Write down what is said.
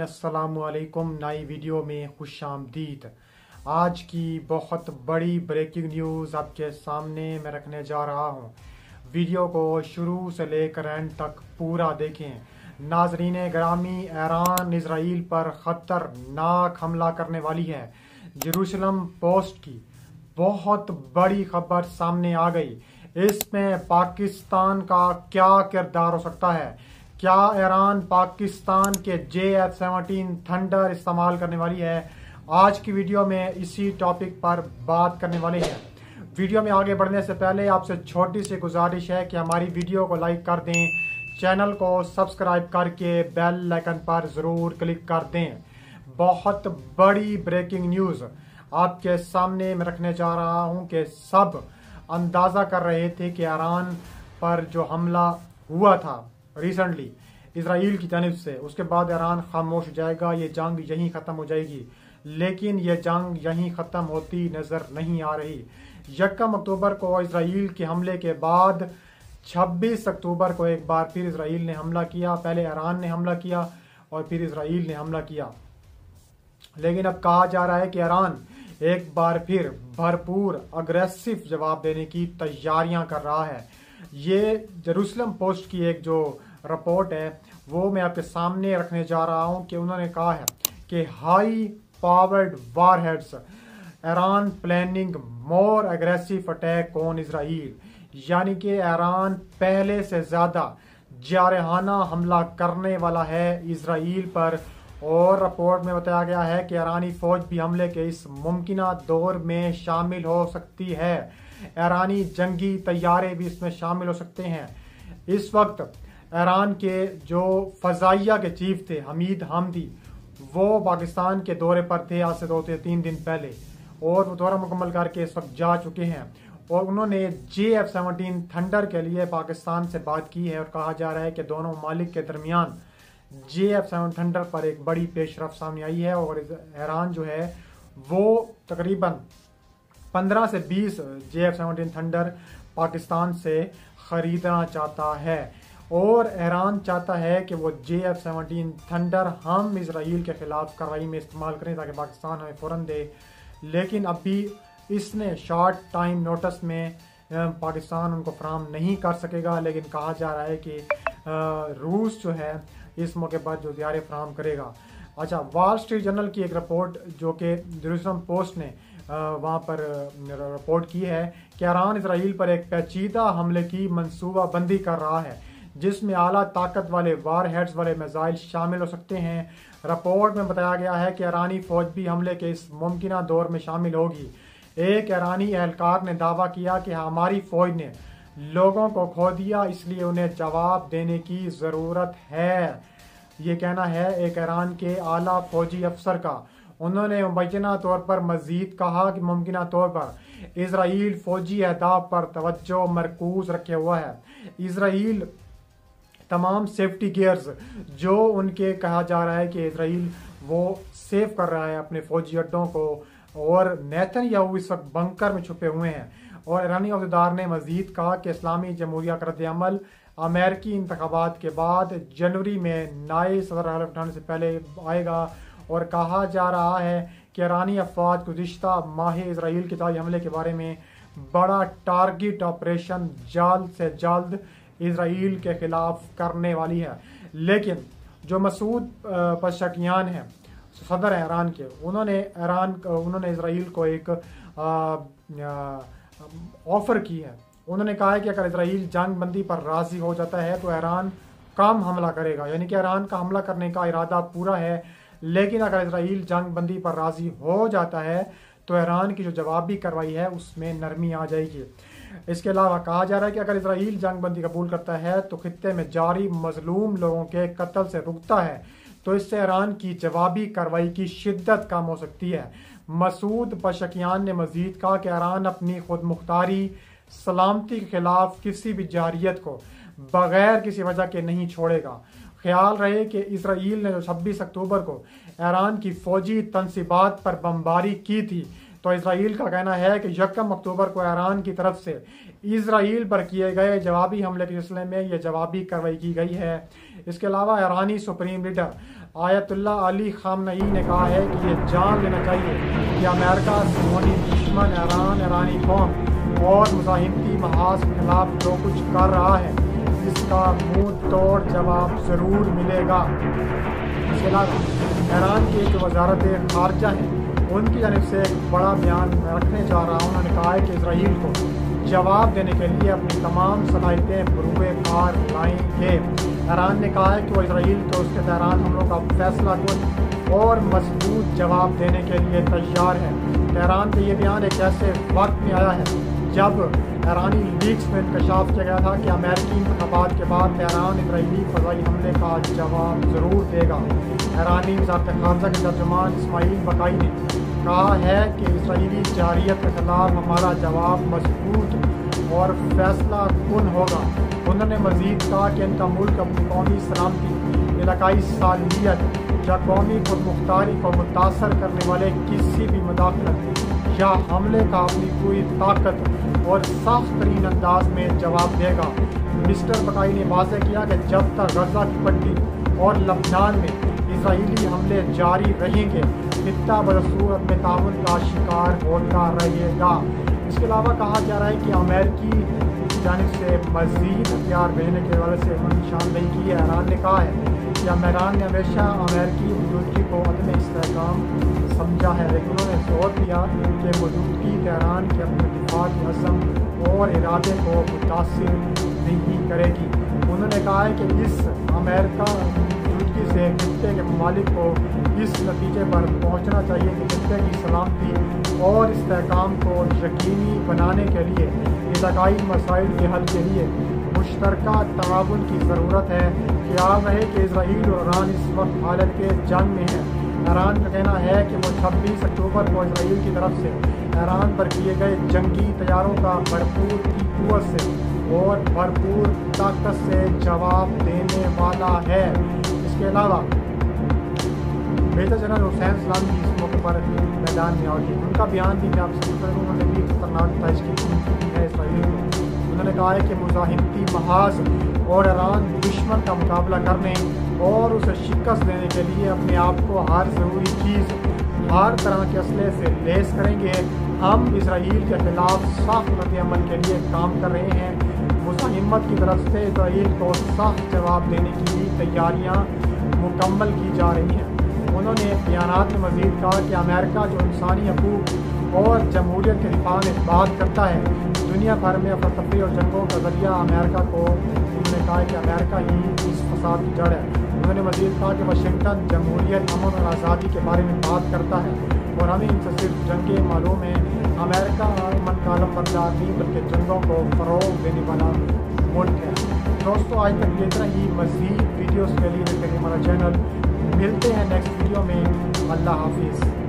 अस्सलामुअलैकुम। नई वीडियो में खुश आमदीद। आज की बहुत बड़ी ब्रेकिंग न्यूज़ आपके सामने मैं रखने जा रहा हूँ। वीडियो को शुरू से लेकर एंड तक पूरा देखें। नाजरीन ग्रामी, ईरान इसराइल पर ख़तरनाक हमला करने वाली है। जेरूसलम पोस्ट की बहुत बड़ी खबर सामने आ गई। इसमें पाकिस्तान का क्या किरदार हो सकता है? क्या ईरान पाकिस्तान के JF-17 थंडर इस्तेमाल करने वाली है? आज की वीडियो में इसी टॉपिक पर बात करने वाले हैं। वीडियो में आगे बढ़ने से पहले आपसे छोटी सी गुजारिश है कि हमारी वीडियो को लाइक कर दें, चैनल को सब्सक्राइब करके बेल आइकन पर ज़रूर क्लिक कर दें। बहुत बड़ी ब्रेकिंग न्यूज़ आपके सामने मैं रखने जा रहा हूं कि सब अंदाज़ा कर रहे थे कि ईरान पर जो हमला हुआ था रिसेंटली इसराइल की जानिब से, उसके बाद ईरान खामोश हो जाएगा, ये जंग यहीं ख़त्म हो जाएगी। लेकिन ये जंग यहीं ख़त्म होती नज़र नहीं आ रही। 1 अक्टूबर को इसराइल के हमले के बाद 26 अक्टूबर को एक बार फिर इसराइल ने हमला किया। पहले ईरान ने हमला किया और फिर इसराइल ने हमला किया। लेकिन अब कहा जा रहा है कि ईरान एक बार फिर भरपूर अग्रेसिव जवाब देने की तैयारियां कर रहा है। ये जेरूसलम पोस्ट की एक जो रिपोर्ट है वो मैं आपके सामने रखने जा रहा हूं कि उन्होंने कहा है कि high powered warheads Iran planning more aggressive attack on Israel, यानी कि ईरान पहले से ज़्यादा जारहाना हमला करने वाला है इसराइल पर। और रिपोर्ट में बताया गया है कि ईरानी फौज भी हमले के इस मुमकिना दौर में शामिल हो सकती है। ईरानी जंगी तैयारे भी इसमें शामिल हो सकते हैं। इस वक्त ईरान के जो फजाइया के चीफ थे हमीद हमदी, वो पाकिस्तान के दौरे पर थे आज से 2-3 दिन पहले, और वो दौरा मुकम्मल करके इस वक्त जा चुके हैं। और उन्होंने JF-17 थंडर के लिए पाकिस्तान से बात की है और कहा जा रहा है कि दोनों ममालिक के दरमियान JF-17 थंडर पर एक बड़ी पेशरफ सामने आई है। और ईरान जो है वो तकरीबन 15 से 20 JF-17 थंडर पाकिस्तान से ख़रीदना चाहता है। और ईरान चाहता है कि वो JF-17 थंडर हम इसराइल के ख़िलाफ़ कार्रवाई में इस्तेमाल करें ताकि पाकिस्तान हमें फ़ौरन दे। लेकिन अभी इसने शॉर्ट टाइम नोटिस में पाकिस्तान उनको फराहम नहीं कर सकेगा। लेकिन कहा जा रहा है कि रूस जो है इस मौके पर जो तैयारी फराहम करेगा। अच्छा, वॉल स्ट्रीट जर्नल की एक रिपोर्ट जो कि जेरूसलम पोस्ट ने वहाँ पर रिपोर्ट की है कि ईरान इसराइल पर एक पेचीदा हमले की मंसूबा बंदी कर रहा है जिसमें आला ताकत वाले वार हेड्स वाले मिसाइल शामिल हो सकते हैं। रिपोर्ट में बताया गया है कि ईरानी फौज भी हमले के इस मुमकिना दौर में शामिल होगी। एक ईरानी एहलकार ने दावा किया कि हमारी फौज ने लोगों को खो दिया, इसलिए उन्हें जवाब देने की ज़रूरत है। ये कहना है एक ईरान के आला फौजी अफसर का। उन्होंने मुबैना तौर पर मजीद कहा कि मुमकिना तौर पर इसराइल फौजी अहदाफ पर तवज्जो मरकूज रखे हुआ है। इसराइल तमाम सेफ्टी गियर्स जो उनके कहा जा रहा है कि इसराइल वो सेव कर रहा है अपने फौजी अड्डों को, और नेतन्याहू इस वक्त बंकर में छुपे हुए हैं। और ईरानी अहदेदार ने मजीद कहा कि इस्लामी जमहूरिया का रद्द-ए-अमल अमेरिकी इंतखाबात के बाद जनवरी में नए सदर हलफ उठाने से पहले आएगा। और कहा जा रहा है कि ईरानी अफवाज गुज़िश्ता माह इसराइल के ताज़ा हमले के बारे में बड़ा टारगेट ऑपरेशन जल्द से जल्द इसराइल के खिलाफ करने वाली है। लेकिन जो मसूद पशकियान हैं, सदर हैं ईरान के, उन्होंने इसराइल को एक ऑफर की है। उन्होंने कहा है कि अगर इसराइल जंग बंदी पर राजी हो जाता है तो ईरान कम हमला करेगा, यानी कि ईरान का हमला करने का इरादा पूरा है। लेकिन अगर इसराइल जंग बंदी पर राजी हो जाता है तो ईरान की जो जवाबी कार्रवाई है उसमें नरमी आ जाएगी। इसके अलावा कहा जा रहा है कि अगर इसराइल जंग बंदी कबूल करता है तो खित्ते में जारी मजलूम लोगों के कत्ल से रुकता है, तो इससे ईरान की जवाबी कार्रवाई की शिद्दत कम हो सकती है। मसूद पशकियान ने मजीद कहा कि ईरान अपनी खुद मुख्तारी सलामती के खिलाफ किसी भी जारियत को बगैर किसी वजह के नहीं छोड़ेगा। ख्याल रहे कि इसराइल ने जो 26 अक्टूबर को ईरान की फौजी तनसीबात पर बमबारी की थी, तो इसराइल का कहना है कि 1 अक्टूबर को ईरान की तरफ से इसराइल पर किए गए जवाबी हमले के सिलसिले में यह जवाबी कार्रवाई की गई है। इसके अलावा ईरानी सुप्रीम लीडर آیت اللہ علی خامنئی نے کہا ہے کہ یہ جان لینا چاہیے کہ امریکہ صہیونی دشمن ایران، ایرانی قوم اور مزاحمتی محاذ کے خلاف جو کچھ کر رہا ہے اس کا منہ توڑ جواب ضرور ملے گا۔ اس کے علاوہ ایران کے جو وزارت خارجہ ہیں ان کی جانب سے ایک بڑا بیان رکھنے جا رہا ہوں۔ انہوں نے کہا ہے کہ اسرائیل کو جواب دینے کے لیے اپنی تمام صلاحیتیں بروئے کار لائیں گے۔ ایران نے کہا ہے کہ وہ اسرائیل کو اس کے تہران حملوں کا فیصلہ کن اور مضبوط جواب دینے کے لیے تیار ہے۔ تہران کا یہ بیان ایک ایسے وقت میں آیا ہے جب ایرانی لیکس میں انکشاف کیا گیا تھا کہ امریکی انتخابات کے بعد تہران اسرائیلی فضائی حملے کا جواب ضرور دے گا۔ ایرانی وزارت خارجہ کے ترجمان اسماعیل بقائی نے کہا ہے کہ اسرائیلی جارحیت کے خلاف ہمارا جواب مضبوط اور فیصلہ کن ہوگا۔ انہوں نے مزید کہا کہ ان کا ملک اپنی قومی سلامتی، علاقائی صالحیت یا قومی خود مختاری کو متاثر کرنے والے کسی بھی مداخلت یا حملے کا اپنی پوری طاقت اور سخت ترین انداز میں جواب دے گا۔ مسٹر بقائی نے واضح کیا کہ جب تک غزہ کی پٹی اور لبنان میں اسرائیلی حملے جاری رہیں گے خطہ بدصورت میں تعاون کا شکار ہوتا رہے گا۔ اس کے علاوہ کہا جا رہا ہے کہ امریکی جانب سے مزید ہتھیار بھیجنے کے حوالے سے نشاندہی کی ہے۔ ایران نے کہا ہے کہ ایران نے ہمیشہ امریکی موجودگی کو عدم استحکام سمجھا ہے، لیکن انہوں نے زور دیا کہ موجودگی تہران کے اپنے دفاع کے عزم اور ارادے کو متاثر نہیں کرے گی۔ انہوں نے کہا ہے کہ اس امریکہ موجودگی سے خطے کے ممالک کو اس نتیجے پر پہنچنا چاہیے کہ خطے کی سلامتی اور استحکام کو یقینی بنانے کے لیے علاقائی مسائل کے حل کے لیے مشترکہ تعاون کی ضرورت ہے۔ خیال رہے کہ اسرائیل اور ایران اس وقت حالت کے جنگ میں ہیں۔ ایران کا کہنا ہے کہ وہ 26 اکتوبر کو اسرائیل کی طرف سے ایران پر کیے گئے جنگی طیاروں کا بھرپور قوت سے اور بھرپور طاقت سے جواب دینے والا ہے۔ اس کے علاوہ میجر جنرل حسین سلامی اس موقع پر میدان میں آئے۔ ان کا بیان بھی میں آپ سے کروں، انہوں نے بھی خطرناک تاش کی کی ہے اسرائیل کو۔ انہوں نے کہا ہے کہ مزاحمتی محاذ اور ایران دشمن کا مقابلہ کرنے اور اسے شکست دینے کے لیے اپنے آپ کو ہر ضروری چیز، ہر طرح کے اسلحے سے لیس کریں گے۔ ہم اسرائیل کے خلاف سخت رد عمل کے لیے کام کر رہے ہیں۔ مزاحمت کی طرف سے اسرائیل کو سخت جواب دینے کی بھی تیاریاں مکمل کی جا رہی ہیں۔ انہوں نے بیانات میں مزید کہا کہ امریکہ جو انسانی حقوق اور جمہوریت کے دفاع میں بات کرتا ہے، دنیا بھر میں افراتفری اور جنگوں کا ذریعہ امریکہ کو، انہوں نے کہا کہ امریکہ ہی اس فساد کی جڑ ہے۔ انہوں نے مزید کہا کہ واشنگٹن جمہوریت، امن اور آزادی کے بارے میں بات کرتا ہے اور ہمیں ان سے صرف جنگیں معلوم ہیں۔ امریکہ امن کا علم بردار نہیں بلکہ جنگوں کو فروغ دینے والا ملک ہے۔ دوستو آج تک یہ طرح ہی مزید ویڈیوز کے لیے دیکھیں ہمارا چینل۔ ملتے ہیں نیکسٹ ویڈیو میں۔ اللہ حافظ۔